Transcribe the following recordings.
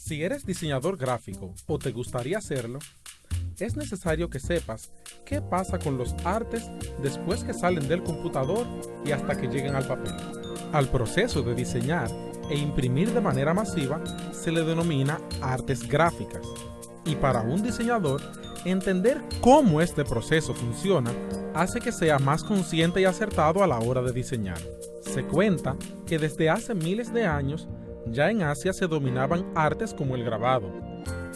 Si eres diseñador gráfico o te gustaría hacerlo, es necesario que sepas qué pasa con los artes después que salen del computador y hasta que lleguen al papel. Al proceso de diseñar e imprimir de manera masiva se le denomina artes gráficas. Y para un diseñador, entender cómo este proceso funciona hace que sea más consciente y acertado a la hora de diseñar. Se cuenta que desde hace miles de años ya en Asia se dominaban artes como el grabado,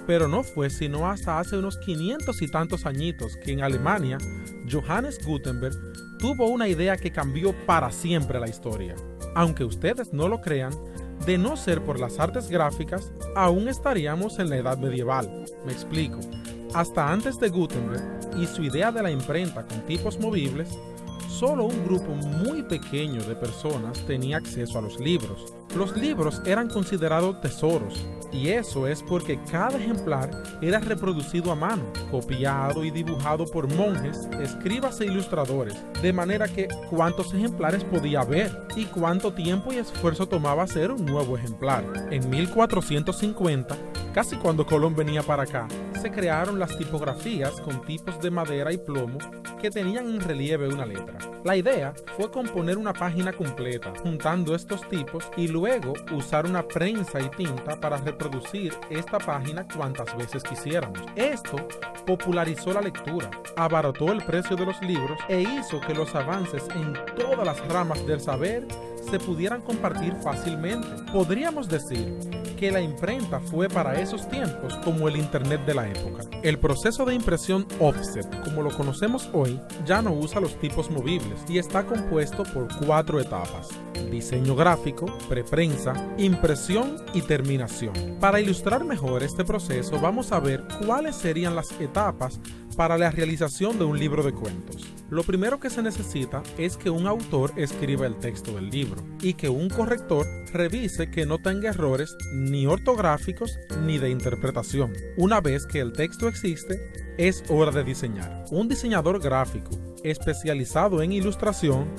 pero no fue sino hasta hace unos 500 y tantos añitos que en Alemania Johannes Gutenberg tuvo una idea que cambió para siempre la historia. Aunque ustedes no lo crean, de no ser por las artes gráficas, aún estaríamos en la edad medieval. Me explico. Hasta antes de Gutenberg y su idea de la imprenta con tipos movibles, solo un grupo muy pequeño de personas tenía acceso a los libros. Los libros eran considerados tesoros, y eso es porque cada ejemplar era reproducido a mano, copiado y dibujado por monjes, escribas e ilustradores, de manera que cuántos ejemplares podía haber y cuánto tiempo y esfuerzo tomaba hacer un nuevo ejemplar. En 1450, casi cuando Colón venía para acá, se crearon las tipografías con tipos de madera y plomo que tenían en relieve una letra. La idea fue componer una página completa, juntando estos tipos y luego usar una prensa y tinta para reproducir esta página cuantas veces quisiéramos. Esto popularizó la lectura, abarató el precio de los libros e hizo que los avances en todas las ramas del saber se pudieran compartir fácilmente. Podríamos decir que la imprenta fue para esos tiempos como el internet de la época. El proceso de impresión offset, como lo conocemos hoy, ya no usa los tipos movibles y está compuesto por 4 etapas: diseño gráfico, preprensa, impresión y terminación. Para ilustrar mejor este proceso, vamos a ver cuáles serían las etapas para la realización de un libro de cuentos. Lo primero que se necesita es que un autor escriba el texto del libro y que un corrector revise que no tenga errores ni ortográficos ni de interpretación. Una vez que el texto existe, es hora de diseñar. Un diseñador gráfico especializado en ilustración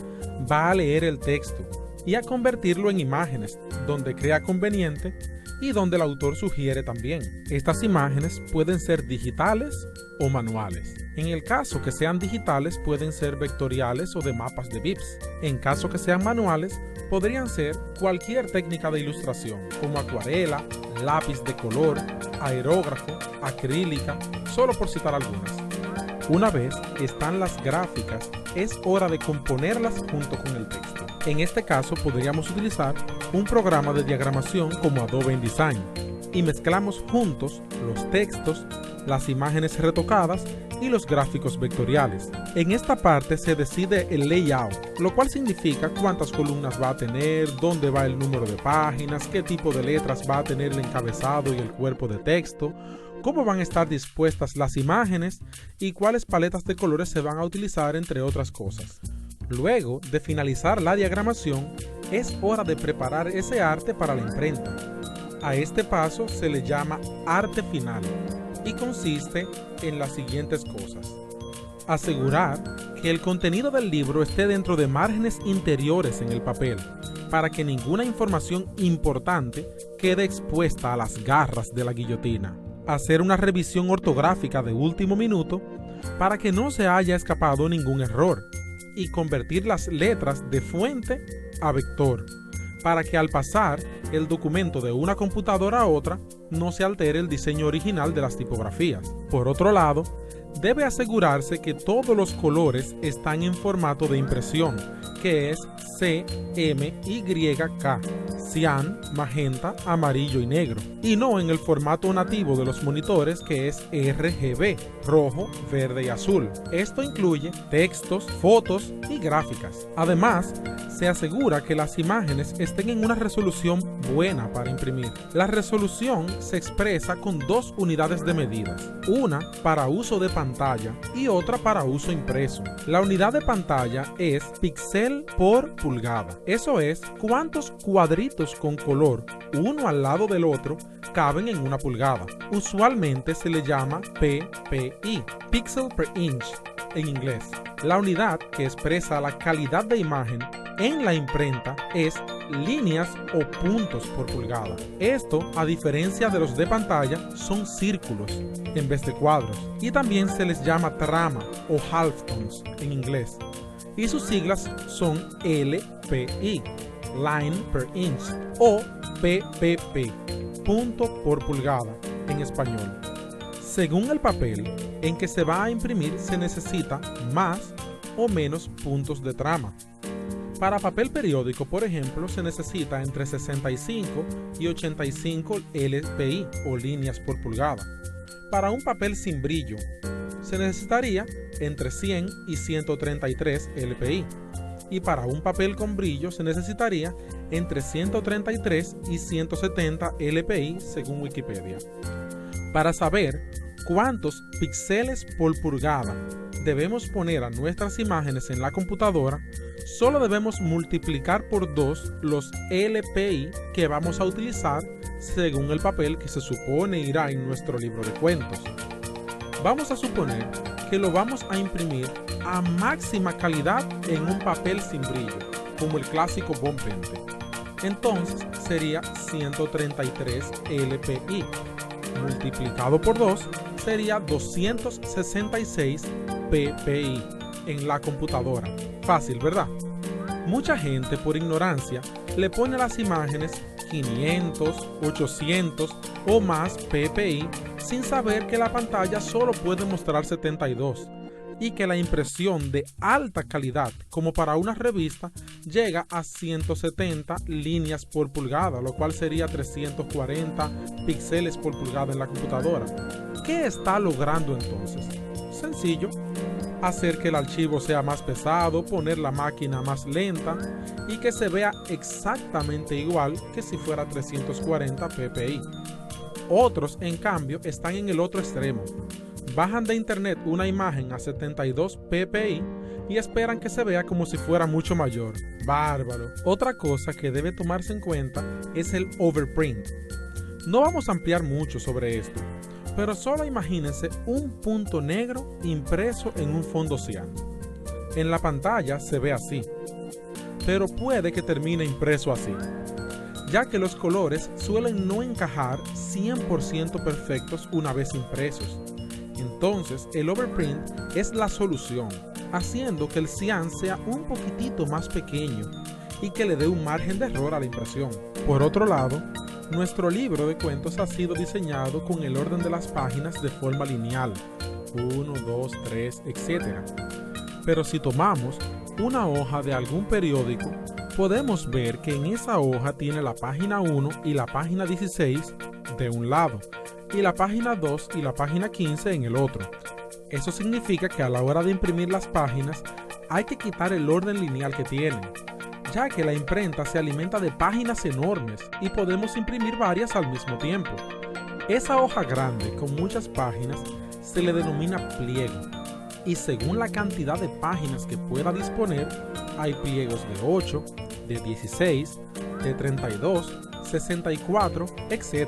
va a leer el texto y a convertirlo en imágenes donde crea conveniente y donde el autor sugiere también. Estas imágenes pueden ser digitales o manuales. En el caso que sean digitales, pueden ser vectoriales o de mapas de bits. En caso que sean manuales, podrían ser cualquier técnica de ilustración, como acuarela, lápiz de color, aerógrafo, acrílica, solo por citar algunas. Una vez están las gráficas, es hora de componerlas junto con el texto. En este caso podríamos utilizar un programa de diagramación como Adobe InDesign y mezclamos juntos los textos, las imágenes retocadas y los gráficos vectoriales. En esta parte se decide el layout, lo cual significa cuántas columnas va a tener, dónde va el número de páginas, qué tipo de letras va a tener el encabezado y el cuerpo de texto, cómo van a estar dispuestas las imágenes y cuáles paletas de colores se van a utilizar, entre otras cosas. Luego de finalizar la diagramación, es hora de preparar ese arte para la imprenta. A este paso se le llama arte final y consiste en las siguientes cosas: asegurar que el contenido del libro esté dentro de márgenes interiores en el papel, para que ninguna información importante quede expuesta a las garras de la guillotina. Hacer una revisión ortográfica de último minuto para que no se haya escapado ningún error, y convertir las letras de fuente a vector, para que al pasar el documento de una computadora a otra no se altere el diseño original de las tipografías. Por otro lado, debe asegurarse que todos los colores están en formato de impresión, que es CMYK, cian, magenta, amarillo y negro, y no en el formato nativo de los monitores, que es RGB, rojo, verde y azul. Esto incluye textos, fotos y gráficas. Además, se asegura que las imágenes estén en una resolución buena para imprimir. La resolución se expresa con 2 unidades de medidas, una para uso de pantalla y otra para uso impreso. La unidad de pantalla es píxel por pulgada. Eso es cuántos cuadritos con color, uno al lado del otro, caben en una pulgada. Usualmente se le llama PPI, Pixel per Inch en inglés. La unidad que expresa la calidad de imagen en la imprenta es líneas o puntos por pulgada. Esto, a diferencia de los de pantalla, son círculos en vez de cuadros, y también se les llama trama o halftones en inglés, y sus siglas son LPI, Line per Inch, o PPP, punto por pulgada en español. Según el papel en que se va a imprimir, se necesita más o menos puntos de trama. Para papel periódico, por ejemplo, se necesita entre 65 y 85 LPI o líneas por pulgada. Para un papel sin brillo, se necesitaría entre 100 y 133 LPI. Y para un papel con brillo se necesitaría entre 133 y 170 LPI según Wikipedia. Para saber cuántos píxeles por pulgada debemos poner a nuestras imágenes en la computadora, solo debemos multiplicar por 2 los LPI que vamos a utilizar según el papel que se supone irá en nuestro libro de cuentos. Vamos a suponer que lo vamos a imprimir a máxima calidad en un papel sin brillo, como el clásico Bond Pente. Entonces sería 133 LPI. Multiplicado por 2 sería 266 PPI en la computadora. Fácil, ¿verdad? Mucha gente, por ignorancia, le pone a las imágenes 500, 800 o más PPI sin saber que la pantalla solo puede mostrar 72 y que la impresión de alta calidad, como para una revista, llega a 170 líneas por pulgada, lo cual sería 340 píxeles por pulgada en la computadora. ¿Qué está logrando entonces? Sencillo, hacer que el archivo sea más pesado, poner la máquina más lenta y que se vea exactamente igual que si fuera 340 ppi. Otros, en cambio, están en el otro extremo. Bajan de internet una imagen a 72 ppi y esperan que se vea como si fuera mucho mayor. Bárbaro. Otra cosa que debe tomarse en cuenta es el overprint. No vamos a ampliar mucho sobre esto, pero solo imagínense un punto negro impreso en un fondo cian. En la pantalla se ve así, pero puede que termine impreso así, ya que los colores suelen no encajar 100% perfectos una vez impresos. Entonces, el overprint es la solución, haciendo que el cian sea un poquitito más pequeño y que le dé un margen de error a la impresión. Por otro lado, nuestro libro de cuentos ha sido diseñado con el orden de las páginas de forma lineal, 1, 2, 3, etc. Pero si tomamos una hoja de algún periódico, podemos ver que en esa hoja tiene la página 1 y la página 16 de un lado, y la página 2 y la página 15 en el otro. Eso significa que a la hora de imprimir las páginas hay que quitar el orden lineal que tienen, ya que la imprenta se alimenta de páginas enormes y podemos imprimir varias al mismo tiempo. Esa hoja grande con muchas páginas se le denomina pliego, y según la cantidad de páginas que pueda disponer, hay pliegos de 8, de 16, de 32, 64, etc.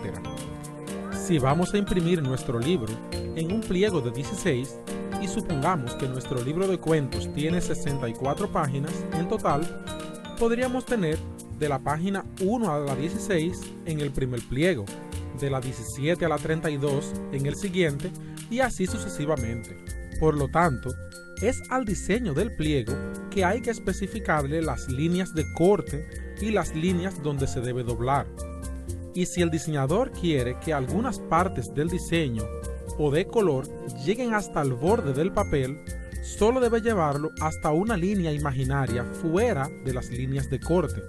Si vamos a imprimir nuestro libro en un pliego de 16 y supongamos que nuestro libro de cuentos tiene 64 páginas en total, podríamos tener de la página 1 a la 16 en el primer pliego, de la 17 a la 32 en el siguiente y así sucesivamente. Por lo tanto, es al diseño del pliego que hay que especificarle las líneas de corte y las líneas donde se debe doblar. Y si el diseñador quiere que algunas partes del diseño o de color lleguen hasta el borde del papel, solo debe llevarlo hasta una línea imaginaria fuera de las líneas de corte.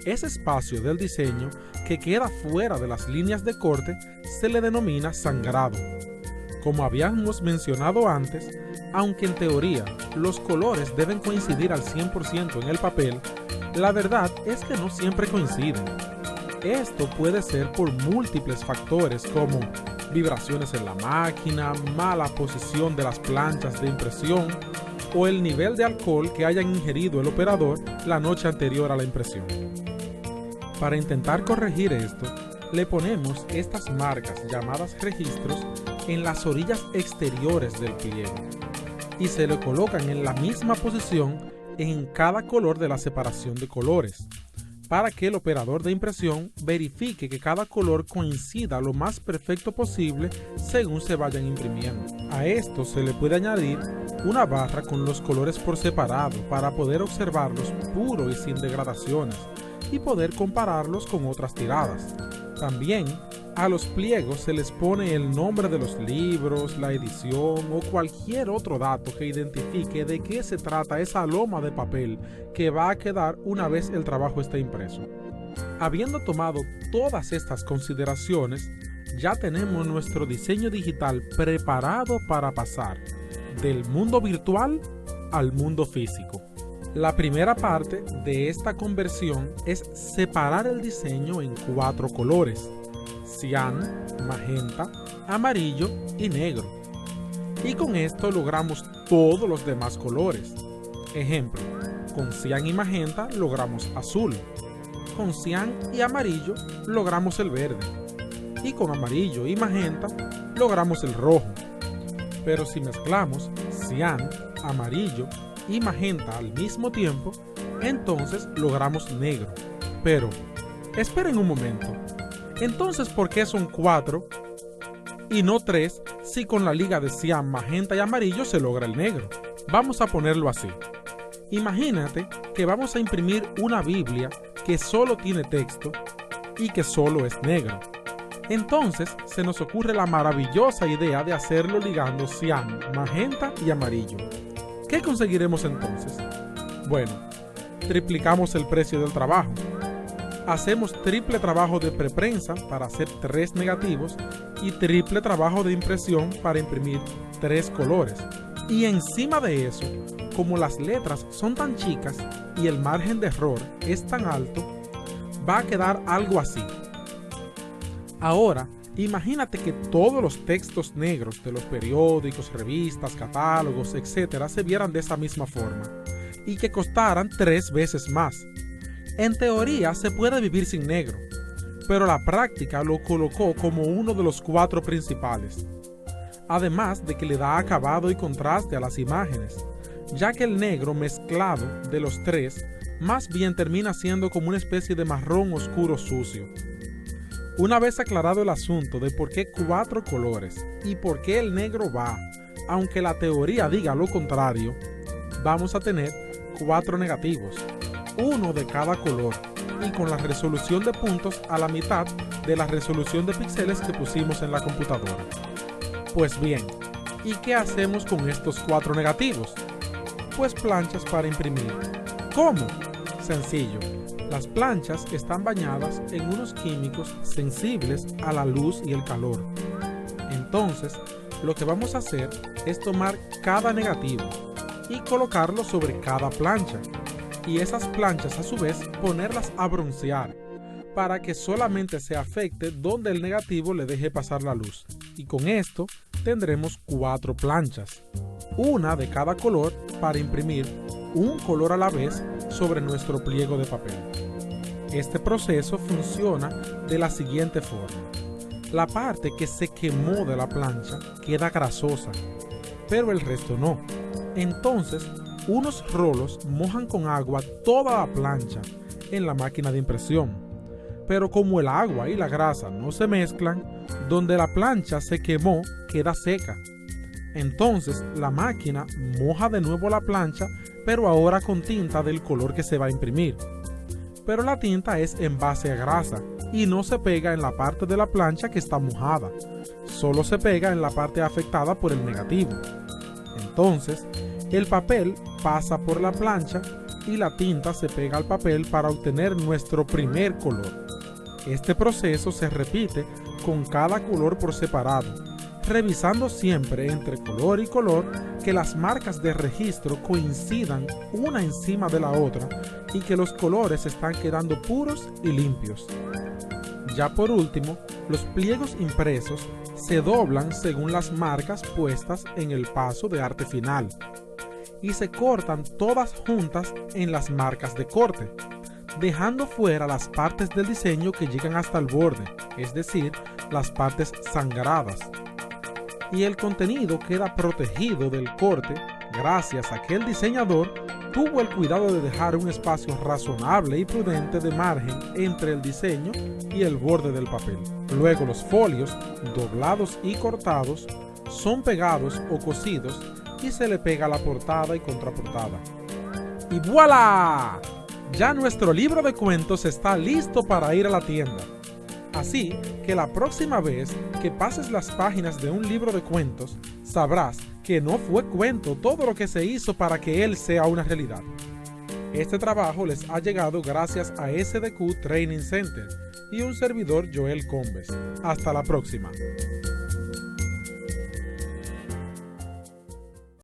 Ese espacio del diseño que queda fuera de las líneas de corte se le denomina sangrado. Como habíamos mencionado antes, aunque en teoría los colores deben coincidir al 100% en el papel, la verdad es que no siempre coinciden. Esto puede ser por múltiples factores como vibraciones en la máquina, mala posición de las planchas de impresión o el nivel de alcohol que hayan ingerido el operador la noche anterior a la impresión. Para intentar corregir esto, le ponemos estas marcas llamadas registros en las orillas exteriores del pliego y se le colocan en la misma posición en cada color de la separación de colores, para que el operador de impresión verifique que cada color coincida lo más perfecto posible según se vayan imprimiendo. A esto se le puede añadir una barra con los colores por separado para poder observarlos puros y sin degradaciones y poder compararlos con otras tiradas. También a los pliegos se les pone el nombre de los libros, la edición o cualquier otro dato que identifique de qué se trata esa loma de papel que va a quedar una vez el trabajo esté impreso. Habiendo tomado todas estas consideraciones, ya tenemos nuestro diseño digital preparado para pasar del mundo virtual al mundo físico. La primera parte de esta conversión es separar el diseño en 4 colores: cian, magenta, amarillo y negro. Y con esto logramos todos los demás colores. Ejemplo, con cian y magenta logramos azul. Con cian y amarillo logramos el verde. Y con amarillo y magenta logramos el rojo. Pero si mezclamos cian, amarillo y magenta al mismo tiempo, entonces logramos negro. Pero, esperen un momento. Entonces, ¿por qué son 4 y no 3 si con la liga de cian, magenta y amarillo se logra el negro? Vamos a ponerlo así. Imagínate que vamos a imprimir una Biblia que solo tiene texto y que solo es negro. Entonces se nos ocurre la maravillosa idea de hacerlo ligando cian, magenta y amarillo. ¿Qué conseguiremos entonces? Bueno, triplicamos el precio del trabajo. Hacemos triple trabajo de preprensa para hacer 3 negativos y triple trabajo de impresión para imprimir 3 colores. Y encima de eso, como las letras son tan chicas y el margen de error es tan alto, va a quedar algo así. Ahora, imagínate que todos los textos negros de los periódicos, revistas, catálogos, etc. se vieran de esa misma forma y que costaran 3 veces más. En teoría se puede vivir sin negro, pero la práctica lo colocó como uno de los 4 principales. Además de que le da acabado y contraste a las imágenes, ya que el negro mezclado de los 3 más bien termina siendo como una especie de marrón oscuro sucio. Una vez aclarado el asunto de por qué 4 colores y por qué el negro va, aunque la teoría diga lo contrario, vamos a tener 4 negativos, uno de cada color y con la resolución de puntos a la mitad de la resolución de píxeles que pusimos en la computadora. Pues bien, ¿y qué hacemos con estos 4 negativos? Pues planchas para imprimir. ¿Cómo? Sencillo. Las planchas están bañadas en unos químicos sensibles a la luz y el calor. Entonces, lo que vamos a hacer es tomar cada negativo y colocarlo sobre cada plancha. Y esas planchas a su vez ponerlas a broncear para que solamente se afecte donde el negativo le deje pasar la luz. Y con esto tendremos 4 planchas, una de cada color para imprimir un color a la vez sobre nuestro pliego de papel. Este proceso funciona de la siguiente forma. La parte que se quemó de la plancha queda grasosa, pero el resto no. Entonces, unos rolos mojan con agua toda la plancha en la máquina de impresión. Pero como el agua y la grasa no se mezclan, donde la plancha se quemó queda seca. Entonces la máquina moja de nuevo la plancha, pero ahora con tinta del color que se va a imprimir. Pero la tinta es en base a grasa y no se pega en la parte de la plancha que está mojada, solo se pega en la parte afectada por el negativo. Entonces, el papel pasa por la plancha y la tinta se pega al papel para obtener nuestro primer color. Este proceso se repite con cada color por separado, revisando siempre entre color y color que las marcas de registro coincidan una encima de la otra y que los colores están quedando puros y limpios. Ya por último, los pliegos impresos se doblan según las marcas puestas en el paso de arte final y se cortan todas juntas en las marcas de corte, dejando fuera las partes del diseño que llegan hasta el borde, es decir, las partes sangradas. Y el contenido queda protegido del corte gracias a que el diseñador tuvo el cuidado de dejar un espacio razonable y prudente de margen entre el diseño y el borde del papel. Luego los folios, doblados y cortados, son pegados o cosidos y se le pega la portada y contraportada. ¡Y voilà! Ya nuestro libro de cuentos está listo para ir a la tienda. Así que la próxima vez que pases las páginas de un libro de cuentos, sabrás que no fue cuento todo lo que se hizo para que él sea una realidad. Este trabajo les ha llegado gracias a SDQ Training Center y un servidor Joel Combes. Hasta la próxima.